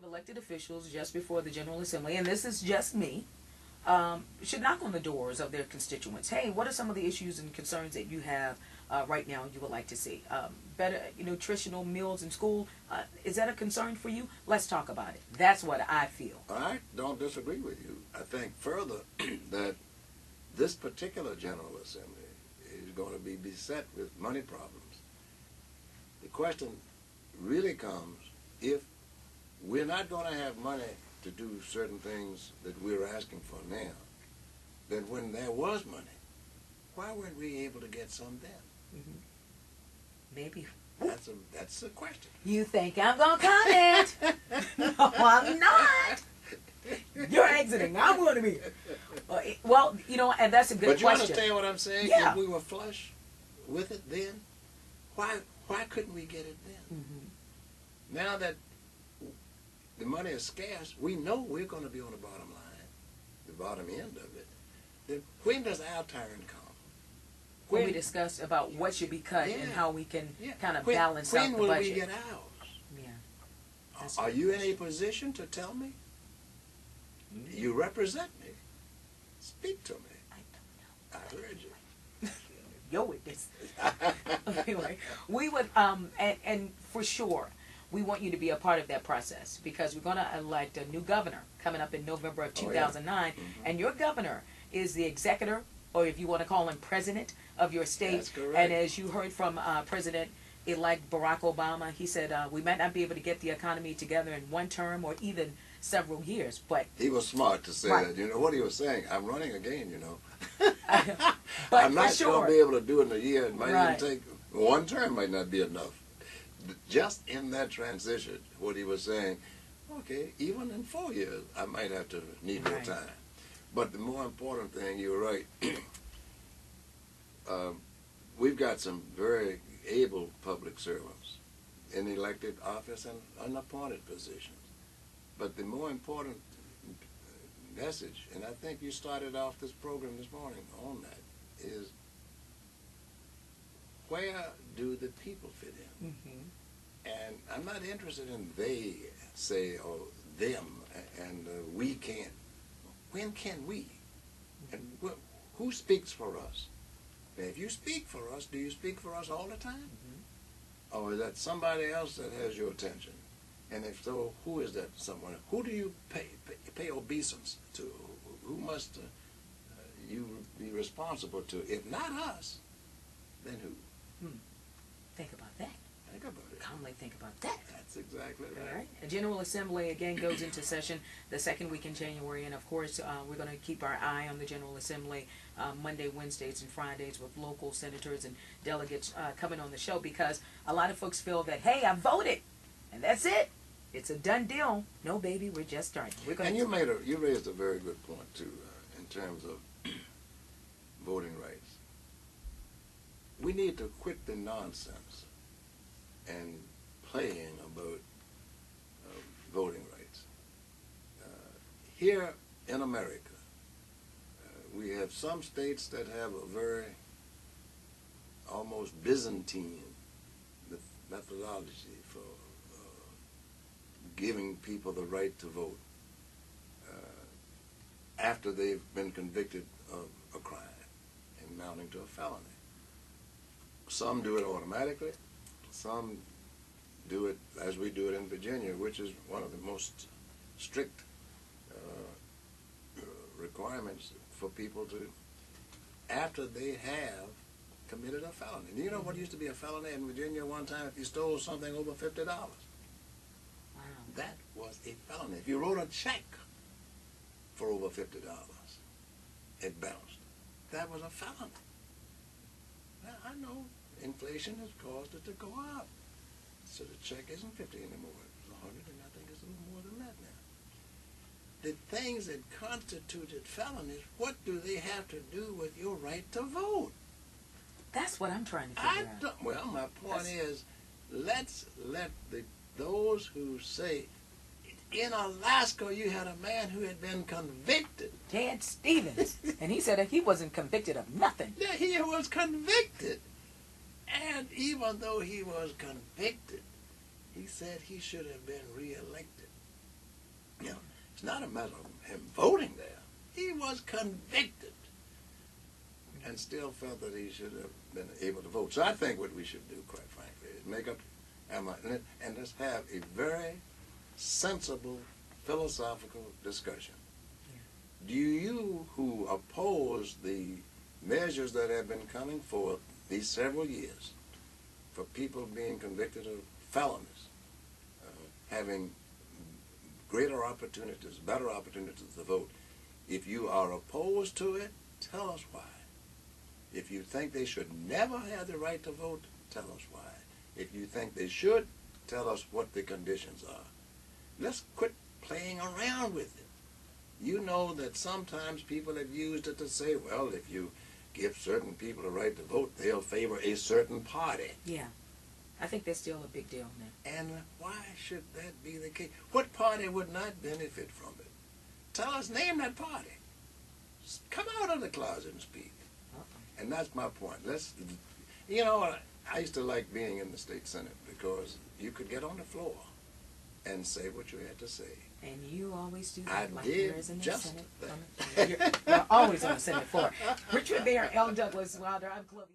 elected officials just before the General Assembly, and this is just me, should knock on the doors of their constituents. Hey, what are some of the issues and concerns that you have right now you would like to see? Better nutritional meals in school. Is that a concern for you? Let's talk about it. That's what I feel. I don't disagree with you. I think further that this particular General Assembly is going to be beset with money problems. The question really comes, if we're not going to have money to do certain things that we're asking for now, then when there was money, why weren't we able to get some then? Mm-hmm. Maybe. That's a question. You think I'm going to comment? No, I'm not. You're exiting. I'm going to be. Well, and that's a good question. But you understand what I'm saying? Yeah. If we were flush with it then, why couldn't we get it then? Mm-hmm. Now that the money is scarce, we know we're going to be on the bottom line, the bottom end of it. Then when does our turn come? When we discuss about what should be cut and how we can kind of balance out the budget. When will we get ours? Yeah. Are you in a position to tell me? Mm-hmm. You represent me. Speak to me. I heard you. Your witness. Anyway, we would, and for sure, we want you to be a part of that process because we're going to elect a new governor coming up in November of 2009, mm-hmm. and your governor is the executor, or if you want to call him president of your state. That's correct. And as you heard from President-elect Barack Obama, he said we might not be able to get the economy together in one term or even several years, but he was smart to say right. that. You know what he was saying? I'm running again, But I'm not sure. going to be able to do it in a year. It might right. even take one term. Might not be enough. Just in that transition, what he was saying, okay, even in 4 years, I might have to need more time. But the more important thing, you're right. We've got some very able public servants in elected office and unappointed positions. But the more important message, and I think you started off this program this morning on that, is where do the people fit in? Mm-hmm. And I'm not interested in they say or them and we can't. When can we? And who speaks for us? Now, if you speak for us, do you speak for us all the time? Mm-hmm. Or is that somebody else that has your attention? And if so, who is that someone? Who do you pay obeisance to? Who must you be responsible to? If not us, then who? Think about that. Think about it. Calmly think about that. That's exactly right. All right. A General Assembly again goes into session the second week in January, and of course we're going to keep our eye on the General Assembly Monday, Wednesdays, and Fridays with local senators and delegates coming on the show because a lot of folks feel that, hey, I voted, and that's it. It's a done deal. No, baby, we're just starting. And you raised a very good point too in terms of voting rights. We need to quit the nonsense and playing about voting rights. Here in America, we have some states that have a very almost Byzantine methodology for giving people the right to vote after they've been convicted of a crime amounting to a felony. Some do it automatically. Some do it as we do it in Virginia, which is one of the most strict requirements for people to, after they have committed a felony. You know what used to be a felony in Virginia one time? If you stole something over $50. Wow. That was a felony. If you wrote a check for over $50, it bounced. That was a felony. Now, I know inflation has caused it to go up. So the check isn't 50 anymore. It's 100, and I think it's a little more than that now. The things that constituted felonies, what do they have to do with your right to vote? That's what I'm trying to figure out. Well, my point is, let's let those who say, in Alaska you had a man who had been convicted. Ted Stevens. And he said that he wasn't convicted of nothing. Yeah, he was convicted. And even though he was convicted, he said he should have been reelected. It's not a matter of him voting there. He was convicted and still felt that he should have been able to vote. So I think what we should do, quite frankly, is make up and let's have a very sensible philosophical discussion. Do you who oppose the measures that have been coming forth these several years for people being convicted of felonies, having greater opportunities, better opportunities to vote, if you are opposed to it, tell us why. If you think they should never have the right to vote, tell us why. If you think they should, tell us what the conditions are. Let's quit playing around with it. You know that sometimes people have used it to say, well, if you give certain people the right to vote, they'll favor a certain party. Yeah. I think that's still a big deal now. And why should that be the case? What party would not benefit from it? Tell us, name that party. Come out of the closet and speak. And that's my point. You know, I used to like being in the state senate because you could get on the floor and say what you had to say. And you always do that. I like did yours in the just Senate. that. You're always on the Senate floor. Richmond Mayor L. Douglas Wilder, I'm Clovia.